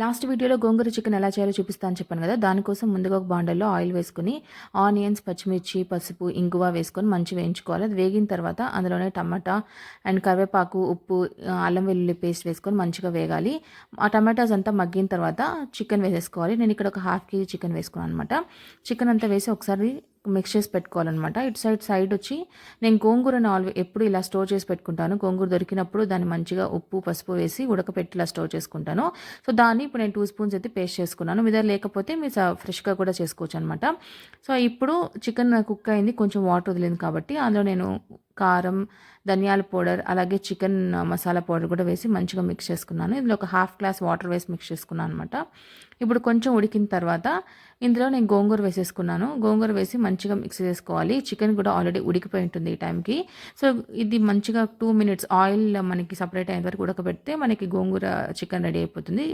Last వీడియోలో గోంగూర chicken ఎలా చేయాలో చూపిస్తా అని చెప్పాను కదా! దానికోసం ముందుగా ఒక బాండల్లో ఆయిల్ వేసుకొని, ఆనియన్స్, పచ్చిమిర్చి, పసుపు, ఇంగువ వేసుకొని మంచిగా వేయించుకోవాలి. అది వేగిన తర్వాత అందులోనే టమాటా అండ్ కరివేపాకు, ఉప్పు, అల్లం వెల్లుల్లి పేస్ట్ వేసుకొని మంచిగా వేగాలి. ఆ టమాటాస్ అంతా మగ్గిన తర్వాత చికెన్ వేసేసుకోవాలి. నేను ఇక్కడ ఒక హాఫ్ కేజీ చికెన్ వేసుకున్నాను అనమాట. చికెన్ అంతా వేసి ఒకసారి మిక్స్ చేసి పెట్టుకోవాలన్నమాట. ఇటు సైడ్ వచ్చి నేను గోంగూరను ఎప్పుడు ఇలా స్టోర్ చేసి పెట్టుకుంటాను. గోంగూర దొరికినప్పుడు దాన్ని మంచిగా ఉప్పు, పసుపు వేసి ఉడకపెట్టి ఇలా స్టోర్ చేసుకుంటాను. సో, దాన్ని ఇప్పుడు నేను 2 స్పూన్స్ అయితే పేస్ట్ చేసుకున్నాను. మీ దగ్గర లేకపోతే మీరు ఫ్రెష్‌గా కూడా చేసుకోవచ్చు అనమాట. సో, ఇప్పుడు చికెన్ కుక్ అయింది. కొంచెం వాటర్ వదిలింది కాబట్టి అందులో నేను కారం, ధనియాల పౌడర్, అలాగే చికెన్ మసాలా పౌడర్ కూడా వేసి మంచిగా మిక్స్ చేసుకున్నాను. ఇందులో ఒక హాఫ్ గ్లాస్ వాటర్ వేసి మిక్స్ చేసుకున్నాను అనమాట. ఇప్పుడు కొంచెం ఉడికిన తర్వాత ఇందులో నేను గోంగూర వేసేసుకున్నాను. గోంగూర వేసి మంచిగా మిక్స్ చేసుకోవాలి. చికెన్ కూడా ఆల్రెడీ ఉడికిపోయి ఉంటుంది ఈ టైంకి. సో, ఇది మంచిగా 2 మినిట్స్ ఆయిల్ మనకి సెపరేట్ అయ్యేంత వరకు ఉడకబెడితే మనకి గోంగూర చికెన్ రెడీ అయిపోతుంది.